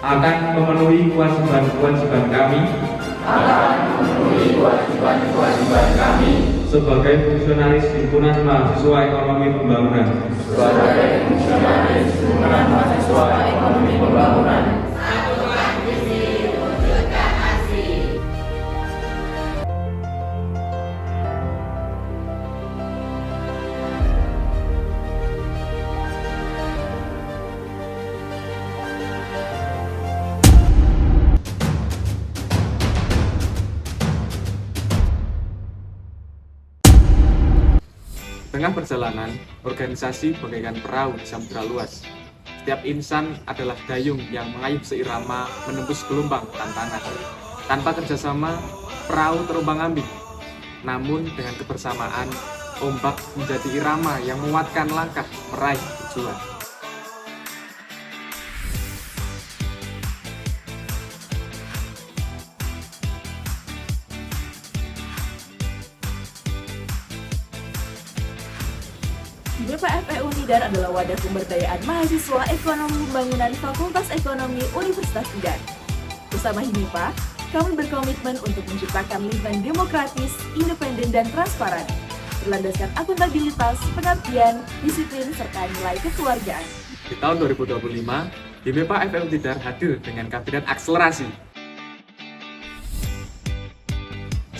akan memenuhi kewajiban-kewajiban kami sebagai fungsionaris Himpunan Mahasiswa Ekonomi Pembangunan. Tengah perjalanan, organisasi bagaikan perahu di samudera luas. Setiap insan adalah dayung yang mengayuh seirama menembus gelombang tantangan. Tanpa kerjasama, perahu terombang-ambing. Namun dengan kebersamaan, ombak menjadi irama yang menguatkan langkah meraih tujuan. BPFE Untidar adalah wadah pemberdayaan mahasiswa ekonomi pembangunan Fakultas Ekonomi Universitas Tidar. Bersama HIMIPA, kami berkomitmen untuk menciptakan lingkungan demokratis, independen, dan transparan, berlandaskan akuntabilitas, pengabdian, disiplin, serta nilai kekeluargaan. Di tahun 2025, HIMIPA FE Untidar hadir dengan kabinet akselerasi.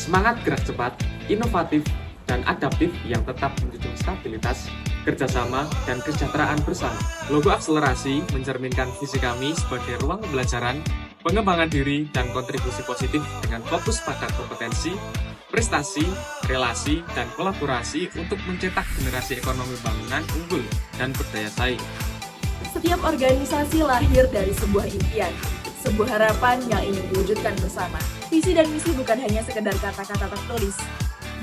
Semangat gerak cepat, inovatif, dan adaptif yang tetap menjunjung stabilitas, kerjasama, dan kesejahteraan bersama. Logo akselerasi mencerminkan visi kami sebagai ruang pembelajaran, pengembangan diri, dan kontribusi positif dengan fokus pada kompetensi, prestasi, relasi, dan kolaborasi untuk mencetak generasi ekonomi bangunan unggul dan berdaya saing. Setiap organisasi lahir dari sebuah impian, sebuah harapan yang ingin diwujudkan bersama. Visi dan misi bukan hanya sekedar kata-kata tertulis,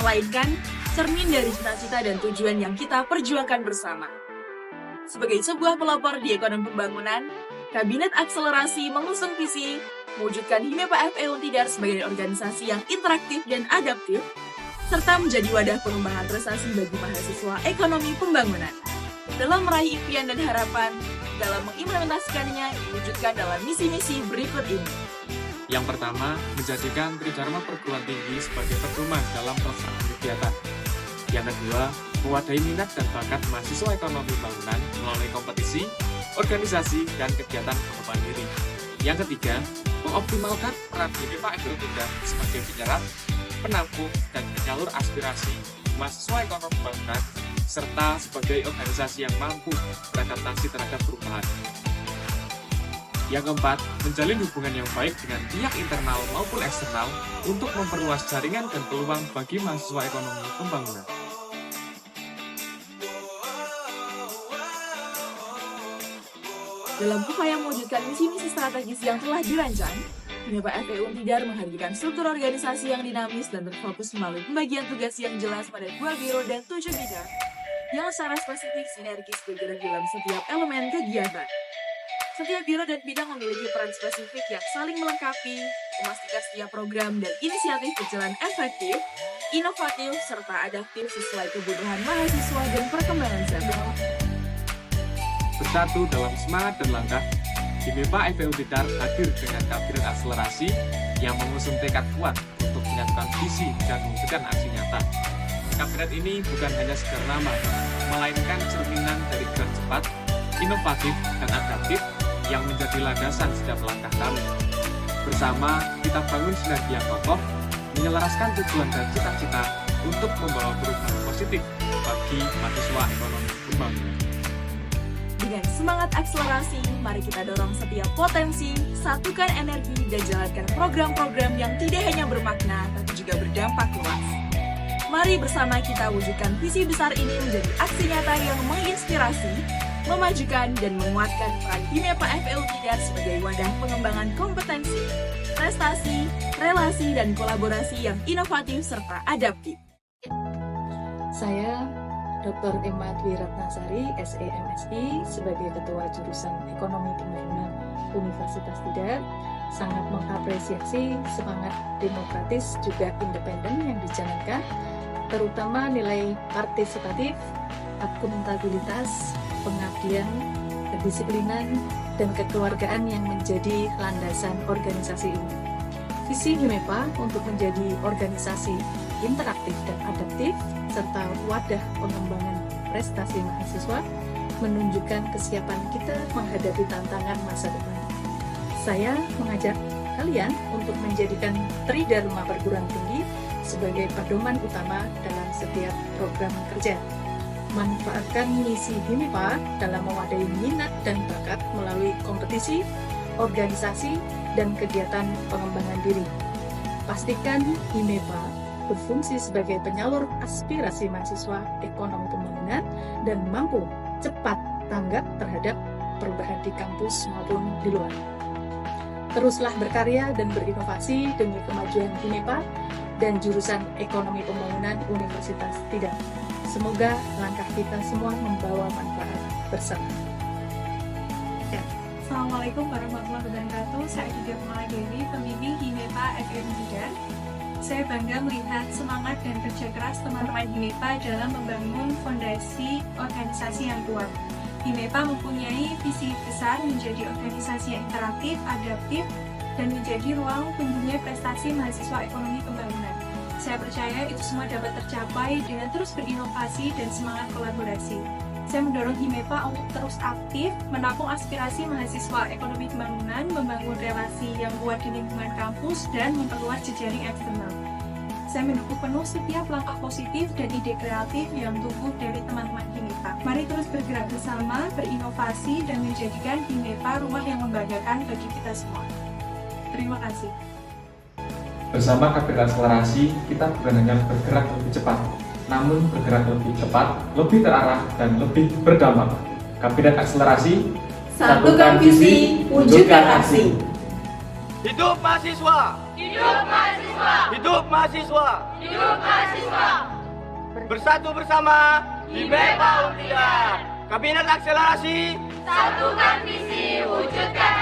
melainkan cermin dari cita-cita dan tujuan yang kita perjuangkan bersama. Sebagai sebuah pelopor di ekonomi pembangunan, Kabinet Akselerasi mengusung visi mewujudkan HIMIPA FE Untidar sebagai organisasi yang interaktif dan adaptif, serta menjadi wadah pengembangan prestasi bagi mahasiswa ekonomi pembangunan. Dalam meraih impian dan harapan, dalam mengimplementasikannya diwujudkan dalam misi-misi berikut ini. Yang pertama, menjadikan Tridharma Perguruan Tinggi sebagai pedoman dalam pelaksanaan kegiatan. Yang kedua, mewadahi minat dan bakat mahasiswa ekonomi bangunan melalui kompetisi, organisasi, dan kegiatan pengembangan diri. Yang ketiga, mengoptimalkan peran HIMIPA FE Untidar sebagai penyerap, penampung, dan penyalur aspirasi mahasiswa ekonomi bangunan, serta sebagai organisasi yang mampu beradaptasi terhadap perubahan. Yang keempat, menjalin hubungan yang baik dengan pihak internal maupun eksternal untuk memperluas jaringan dan peluang bagi mahasiswa ekonomi pembangunan. Dalam upaya mewujudkan misi-misi strategis yang telah dirancang, HIMIPA FE Untidar menghadirkan struktur organisasi yang dinamis dan terfokus melalui pembagian tugas yang jelas pada 2 biro dan 7 bidang, yang secara spesifik sinergis bergerak dalam setiap elemen kegiatan. Setiap biro dan bidang memiliki peran spesifik yang saling melengkapi, memastikan setiap program dan inisiatif berjalan efektif, inovatif, serta adaptif sesuai kebutuhan mahasiswa dan perkembangan zaman. Bersatu dalam semangat dan langkah, HIMIPA FE Untidar hadir dengan kabinet akselerasi yang mengusung tekad kuat untuk menyatukan visi dan mewujudkan aksi nyata. Kabinet ini bukan hanya sekedar nama, melainkan cerminan dari gerak cepat, inovatif, dan adaptif yang menjadi landasan setiap langkah kami. Bersama, kita bangun sinergi yang kokoh, menyelaraskan tujuan dan cita-cita untuk membawa perubahan positif bagi mahasiswa ekonomi pembangunan. Dengan semangat akselerasi, mari kita dorong setiap potensi, satukan energi, dan jalankan program-program yang tidak hanya bermakna, tapi juga berdampak luas. Mari bersama kita wujudkan visi besar ini menjadi aksi nyata yang menginspirasi, memajukan, dan menguatkan peran HIMIPA FE Untidar sebagai wadah pengembangan kompetensi, prestasi, relasi, dan kolaborasi yang inovatif serta adaptif. Saya Dr. Emma Dwi Ratnasari, SEMSI, sebagai Ketua Jurusan Ekonomi Pembangunan Universitas Tidar, sangat mengapresiasi semangat demokratis juga independen yang dijalankan, terutama nilai partisipatif, akuntabilitas, pengabdian, kedisiplinan, dan kekeluargaan yang menjadi landasan organisasi ini. Visi HIMEPA untuk menjadi organisasi interaktif dan adaptif, serta wadah pengembangan prestasi mahasiswa, menunjukkan kesiapan kita menghadapi tantangan masa depan. Saya mengajak kalian untuk menjadikan Tridharma Perguruan Tinggi sebagai pedoman utama dalam setiap program kerja. Manfaatkan misi HIMEPA dalam mewadahi minat dan bakat melalui kompetisi, organisasi, dan kegiatan pengembangan diri. Pastikan HIMEPA berfungsi sebagai penyalur aspirasi mahasiswa ekonomi pembangunan dan mampu cepat tanggap terhadap perubahan di kampus maupun di luar. Teruslah berkarya dan berinovasi demi kemajuan HIMEPA dan jurusan Ekonomi Pembangunan Universitas Tidar. Semoga langkah kita semua membawa manfaat bersama. Assalamualaikum warahmatullahi wabarakatuh. Saya Aditya Dewi, pembimbing HIMEPA FEM Tidar. Saya bangga melihat semangat dan kerja keras teman-teman HIMEPA dalam membangun fondasi organisasi yang kuat. HIMEPA mempunyai visi besar menjadi organisasi yang interaktif, adaptif, dan menjadi ruang tumbuhnya prestasi mahasiswa ekonomi pembangunan. Saya percaya itu semua dapat tercapai dengan terus berinovasi dan semangat kolaborasi. Saya mendorong HIMEPA untuk terus aktif, menampung aspirasi mahasiswa ekonomi pembangunan, membangun relasi yang kuat di lingkungan kampus, dan memperluas jejaring eksternal. Saya mendukung penuh setiap langkah positif dan ide kreatif yang tumbuh dari teman-teman HIMEPA. Mari terus bergerak bersama, berinovasi, dan menjadikan HIMEPA rumah yang membanggakan bagi kita semua. Terima kasih. Bersama Kapitalis Akselerasi, kita bukan hanya bergerak lebih cepat, namun bergerak lebih cepat, lebih terarah, dan lebih berdampak. Kabinet Akselerasi, Satukan visi, wujudkan aksi. Hidup mahasiswa! Hidup mahasiswa! Hidup mahasiswa! Hidup mahasiswa! Bersatu bersama HIMEPA Tidar. Kabinet Akselerasi, Satukan visi, wujudkan